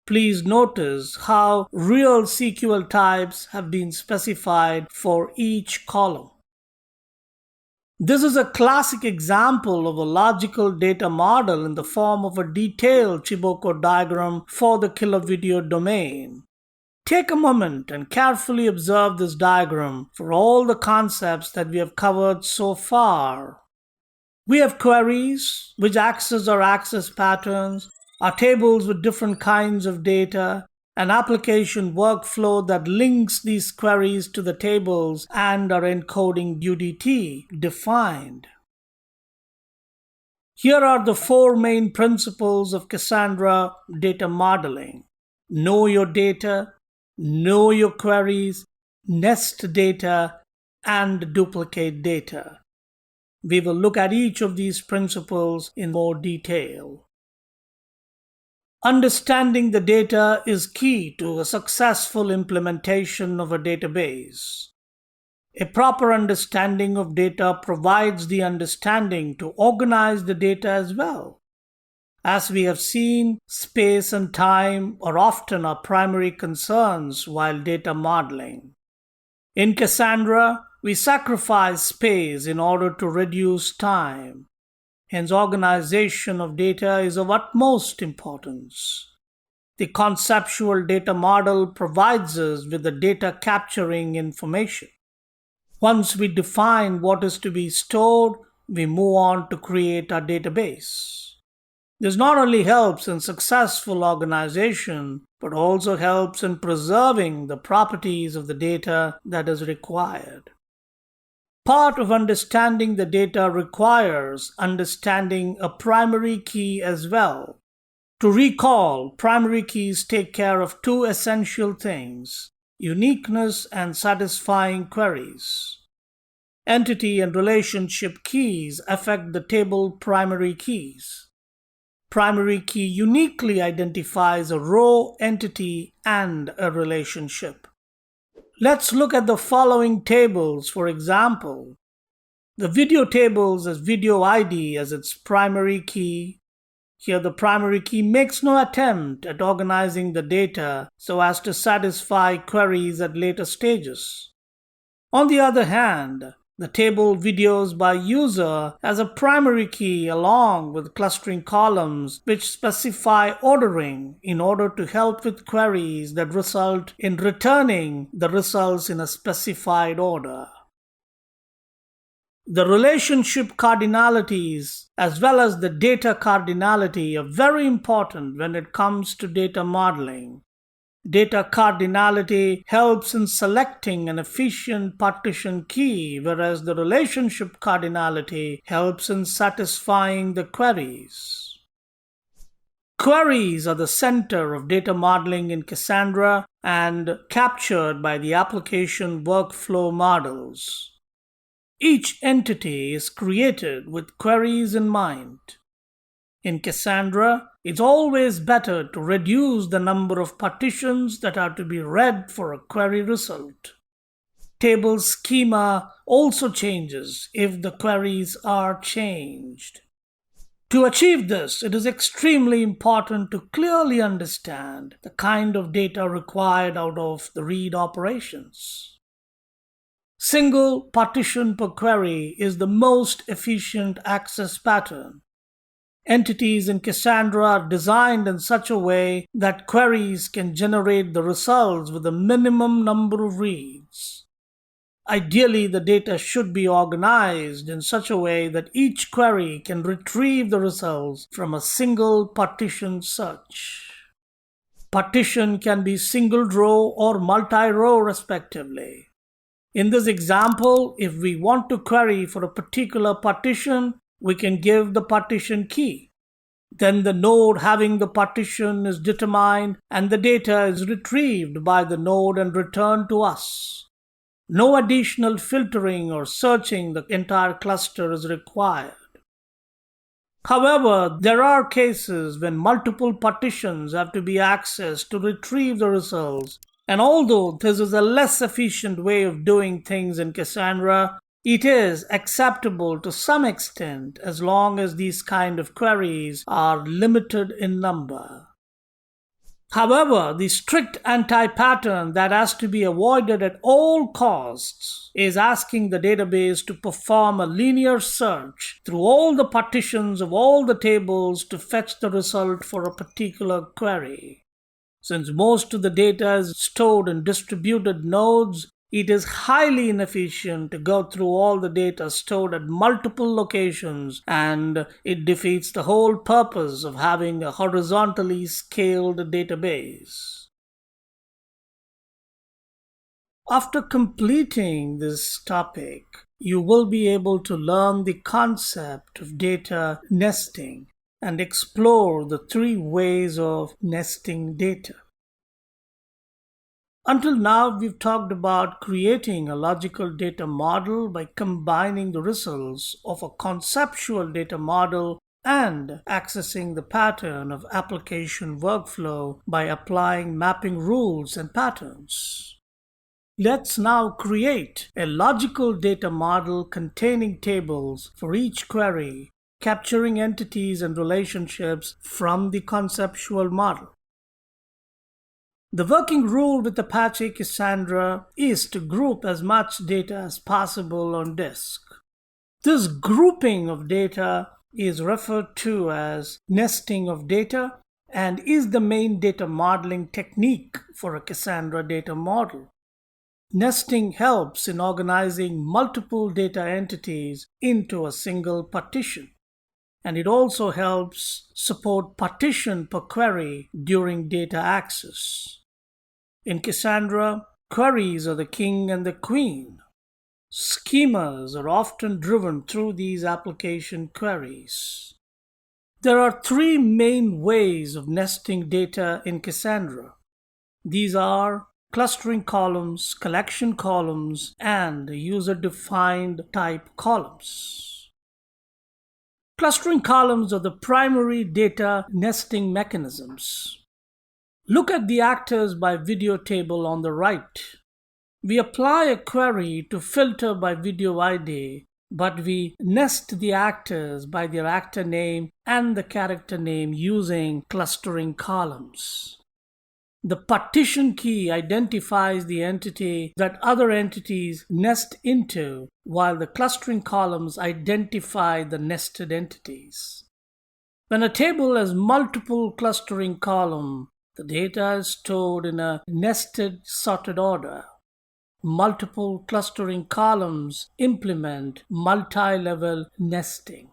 Please notice how real SQL types have been specified for each column. This is a classic example of a logical data model in the form of a detailed Chiboko diagram for the killer video domain. Take a moment and carefully observe this diagram for all the concepts that we have covered so far. We have queries, which access our access patterns, our tables with different kinds of data, an application workflow that links these queries to the tables, and our encoding UDT defined. Here are the four main principles of Cassandra data modeling. Know your data, know your queries, nest data, and duplicate data. We will look at each of these principles in more detail. Understanding the data is key to a successful implementation of a database. A proper understanding of data provides the understanding to organize the data as well. As we have seen, space and time are often our primary concerns while data modeling. In Cassandra, we sacrifice space in order to reduce time. Hence, organization of data is of utmost importance. The conceptual data model provides us with the data capturing information. Once we define what is to be stored, we move on to create our database. This not only helps in successful organization, but also helps in preserving the properties of the data that is required. Part of understanding the data requires understanding a primary key as well. To recall, primary keys take care of two essential things: uniqueness and satisfying queries. Entity and relationship keys affect the table primary keys. Primary key uniquely identifies a row, entity, and a relationship. Let's look at the following tables, for example. The video tables has video ID as its primary key. Here the primary key makes no attempt at organizing the data so as to satisfy queries at later stages. On the other hand, the table videos by user has a primary key along with clustering columns which specify ordering in order to help with queries that result in returning the results in a specified order. The relationship cardinalities as well as the data cardinality are very important when it comes to data modeling. Data cardinality helps in selecting an efficient partition key, whereas the relationship cardinality helps in satisfying the queries. Queries are the center of data modeling in Cassandra and captured by the application workflow models. Each entity is created with queries in mind. In Cassandra, it's always better to reduce the number of partitions that are to be read for a query result. Table schema also changes if the queries are changed. To achieve this, it is extremely important to clearly understand the kind of data required out of the read operations. Single partition per query is the most efficient access pattern. Entities in Cassandra are designed in such a way that queries can generate the results with a minimum number of reads. Ideally, the data should be organized in such a way that each query can retrieve the results from a single partition search. Partition can be single row or multi-row respectively. In this example, if we want to query for a particular partition, we can give the partition key. Then the node having the partition is determined and the data is retrieved by the node and returned to us. No additional filtering or searching the entire cluster is required. However, there are cases when multiple partitions have to be accessed to retrieve the results, and although this is a less efficient way of doing things in Cassandra, it is acceptable to some extent as long as these kind of queries are limited in number. However, the strict anti-pattern that has to be avoided at all costs is asking the database to perform a linear search through all the partitions of all the tables to fetch the result for a particular query. Since most of the data is stored in distributed nodes, it is highly inefficient to go through all the data stored at multiple locations, and it defeats the whole purpose of having a horizontally scaled database. After completing this topic, you will be able to learn the concept of data nesting and explore the 3 ways of nesting data. Until now, we've talked about creating a logical data model by combining the results of a conceptual data model and accessing the pattern of application workflow by applying mapping rules and patterns. Let's now create a logical data model containing tables for each query, capturing entities and relationships from the conceptual model. The working rule with Apache Cassandra is to group as much data as possible on disk. This grouping of data is referred to as nesting of data and is the main data modeling technique for a Cassandra data model. Nesting helps in organizing multiple data entities into a single partition, and it also helps support partition per query during data access. In Cassandra, queries are the king and the queen. Schemas are often driven through these application queries. There are 3 main ways of nesting data in Cassandra. These are clustering columns, collection columns, and user-defined type columns. Clustering columns are the primary data nesting mechanisms. Look at the actors by video table on the right. We apply a query to filter by video ID, but we nest the actors by their actor name and the character name using clustering columns. The partition key identifies the entity that other entities nest into, while the clustering columns identify the nested entities. When a table has multiple clustering columns, the data is stored in a nested sorted order. Multiple clustering columns implement multi-level nesting.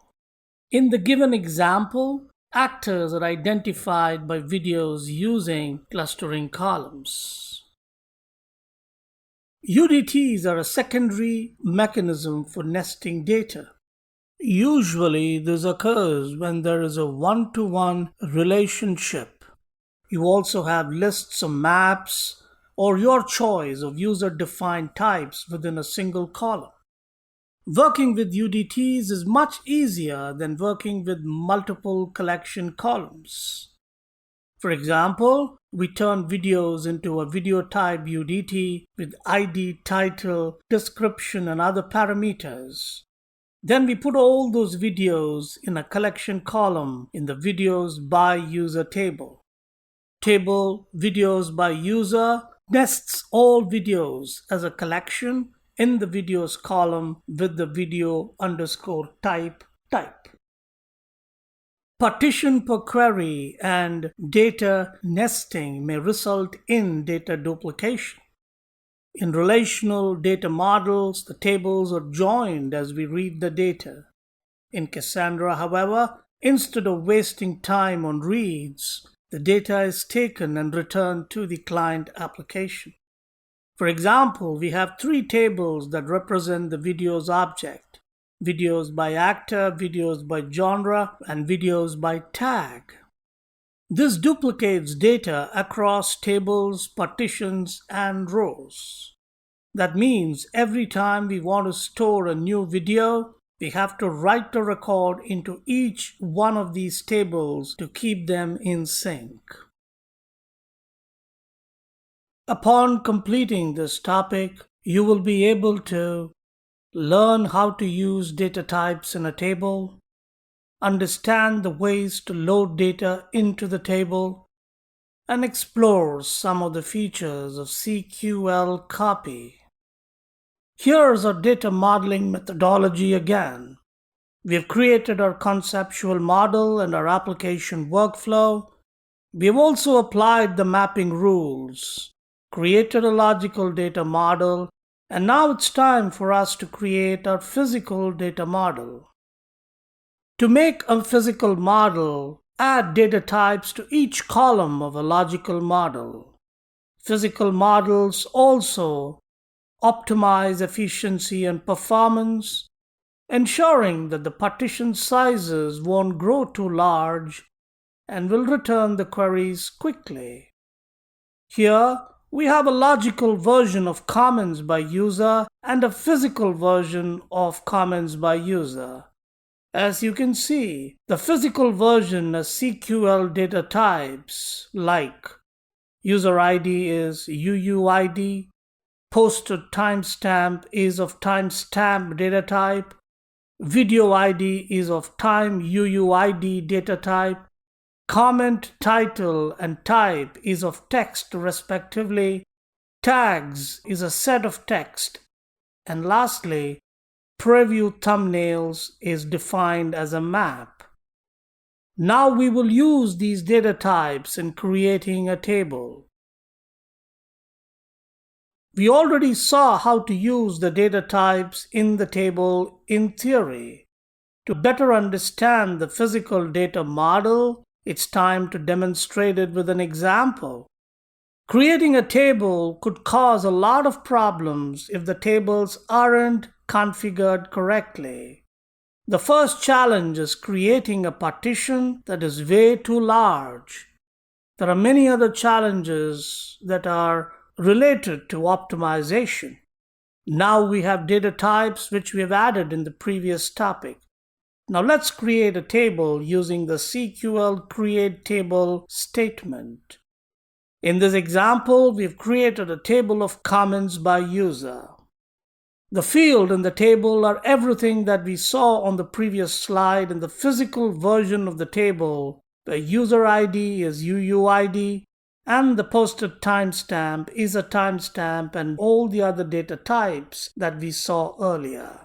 In the given example, actors are identified by videos using clustering columns. UDTs are a secondary mechanism for nesting data. Usually, this occurs when there is a one-to-one relationship. You also have lists of maps or your choice of user-defined types within a single column. Working with UDTs is much easier than working with multiple collection columns. For example, we turn videos into a video type UDT with ID, title, description, and other parameters. Then we put all those videos in a collection column in the videos by user table. Table videos by user nests all videos as a collection in the videos column with the video underscore type. Partition per query and data nesting may result in data duplication. In relational data models, the tables are joined as we read the data. In Cassandra, however, instead of wasting time on reads, the data is taken and returned to the client application. For example, we have 3 tables that represent the videos object: videos by actor, videos by genre, and videos by tag. This duplicates data across tables, partitions, and rows. That means every time we want to store a new video, we have to write the record into each one of these tables to keep them in sync. Upon completing this topic, you will be able to learn how to use data types in a table, understand the ways to load data into the table, and explore some of the features of CQL copy. Here's our data modeling methodology again. We have created our conceptual model and our application workflow. We have also applied the mapping rules, created a logical data model, and now it's time for us to create our physical data model. To make a physical model, add data types to each column of a logical model. Physical models also optimize efficiency and performance, ensuring that the partition sizes won't grow too large and will return the queries quickly. Here, we have a logical version of comments by user and a physical version of comments by user. As you can see, the physical version has CQL data types like user ID is UUID, posted timestamp is of timestamp data type, video ID is of time UUID data type, comment title and type is of text respectively, tags is a set of text, and lastly, preview thumbnails is defined as a map. Now we will use these data types in creating a table. We already saw how to use the data types in the table in theory. To better understand the physical data model, it's time to demonstrate it with an example. Creating a table could cause a lot of problems if the tables aren't configured correctly. The first challenge is creating a partition that is way too large. There are many other challenges that are related to optimization. Now we have data types which we have added in the previous topic. Now let's create a table using the CQL create table statement. In this example, we've created a table of comments by user. The field in the table are everything that we saw on the previous slide in the physical version of the table, where user ID is UUID, and the posted timestamp is a timestamp and all the other data types that we saw earlier.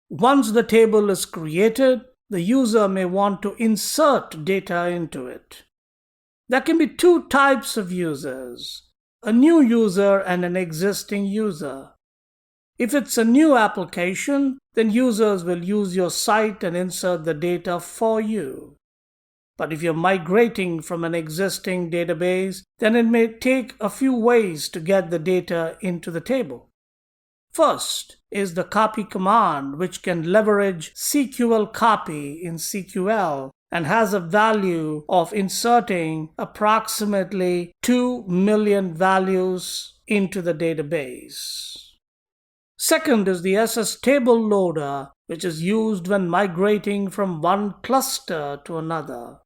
Once the table is created, the user may want to insert data into it. There can be two types of users, a new user and an existing user. If it's a new application, then users will use your site and insert the data for you. But if you're migrating from an existing database, then it may take a few ways to get the data into the table. First is the copy command, which can leverage CQL copy in CQL and has a value of inserting approximately 2 million values into the database. Second is the SS table loader, which is used when migrating from one cluster to another.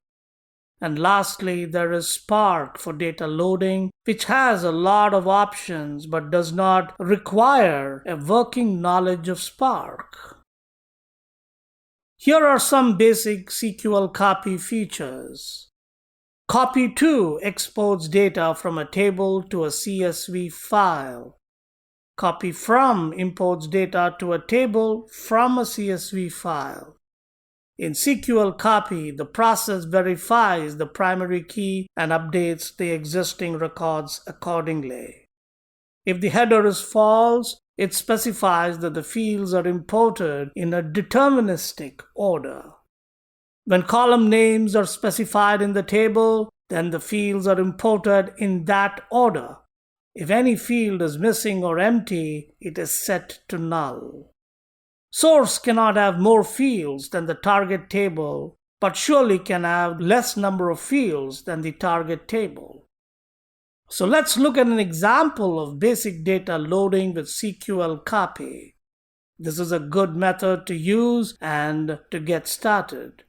And lastly, there is Spark for data loading, which has a lot of options but does not require a working knowledge of Spark. Here are some basic SQL copy features. Copy to exports data from a table to a CSV file. Copy from imports data to a table from a CSV file. In SQL copy, the process verifies the primary key and updates the existing records accordingly. If the header is false, it specifies that the fields are imported in a deterministic order. When column names are specified in the table, then the fields are imported in that order. If any field is missing or empty, it is set to null. Source cannot have more fields than the target table, but surely can have less number of fields than the target table. So let's look at an example of basic data loading with SQL copy. This is a good method to use and to get started.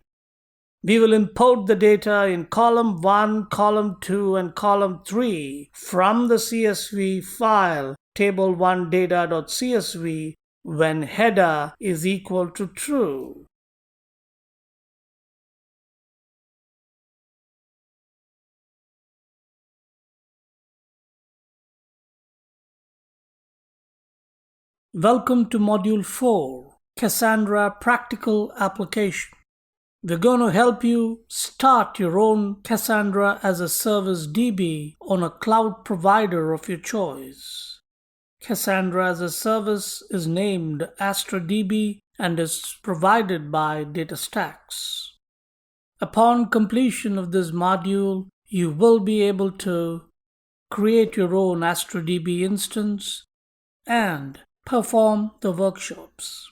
We will import the data in column 1, column 2, and column 3 from the CSV file table1data.csv when header is equal to true. Welcome to Module 4, Cassandra Practical Application. We're going to help you start your own Cassandra as a Service DB on a cloud provider of your choice. Cassandra as a Service is named Astra DB and is provided by DataStax. Upon completion of this module, you will be able to create your own Astra DB instance and perform the workshops.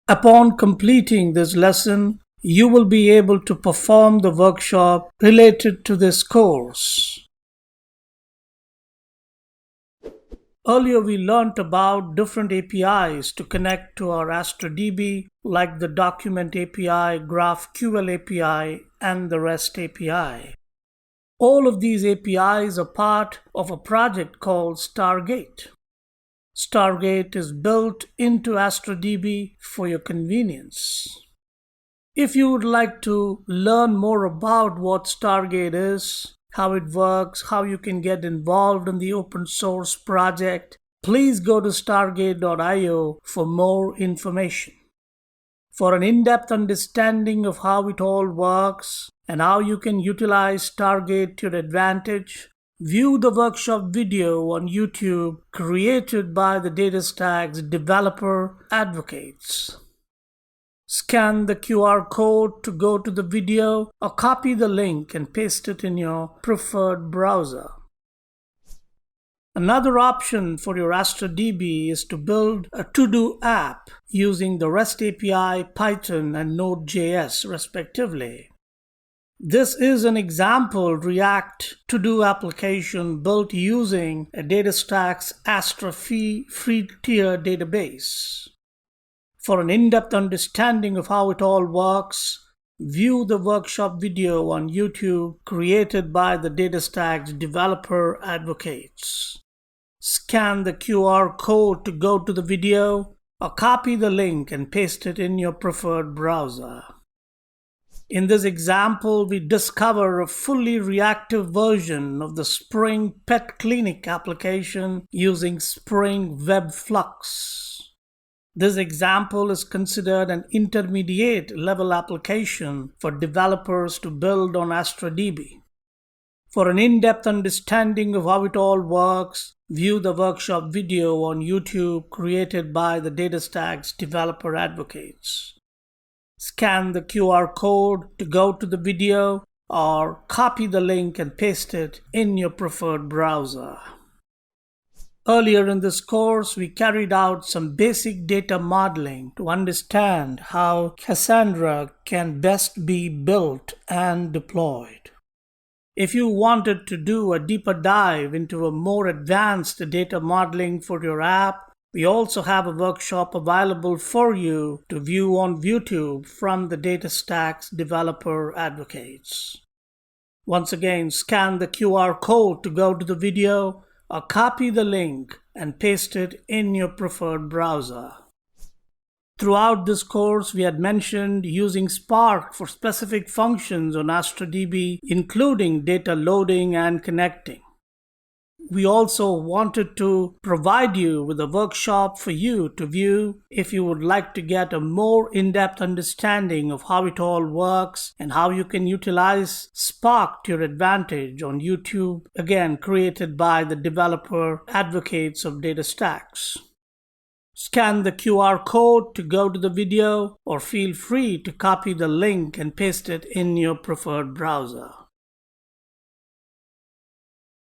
Upon completing this lesson, you will be able to perform the workshop related to this course. Earlier we learned about different APIs to connect to our Astra DB, like the Document API, GraphQL API, and the REST API. All of these APIs are part of a project called Stargate. Stargate is built into Astra DB for your convenience. If you would like to learn more about what Stargate is, how it works, how you can get involved in the open source project, please go to stargate.io for more information. For an in-depth understanding of how it all works and how you can utilize Stargate to your advantage, view the workshop video on YouTube created by the DataStax developer advocates. Scan the QR code to go to the video or copy the link and paste it in your preferred browser. Another option for your Astra DB is to build a to-do app using the REST API, Python, and Node.js respectively. This is an example React to-do application built using a DataStax Astra free tier database. For an in-depth understanding of how it all works, view the workshop video on YouTube created by the DataStax developer advocates. Scan the QR code to go to the video or copy the link and paste it in your preferred browser. In this example, we discover a fully reactive version of the Spring Pet Clinic application using Spring Web Flux. This example is considered an intermediate level application for developers to build on Astra DB. For an in-depth understanding of how it all works, view the workshop video on YouTube created by the DataStax developer advocates. Scan the QR code to go to the video or copy the link and paste it in your preferred browser. Earlier in this course, we carried out some basic data modeling to understand how Cassandra can best be built and deployed. If you wanted to do a deeper dive into a more advanced data modeling for your app, we also have a workshop available for you to view on YouTube from the DataStax developer advocates. Once again, scan the QR code to go to the video or copy the link and paste it in your preferred browser. Throughout this course, we had mentioned using Spark for specific functions on Astra DB, including data loading and connecting. We also wanted to provide you with a workshop for you to view if you would like to get a more in-depth understanding of how it all works and how you can utilize Spark to your advantage on YouTube, again created by the developer advocates of DataStax. Scan the QR code to go to the video or feel free to copy the link and paste it in your preferred browser.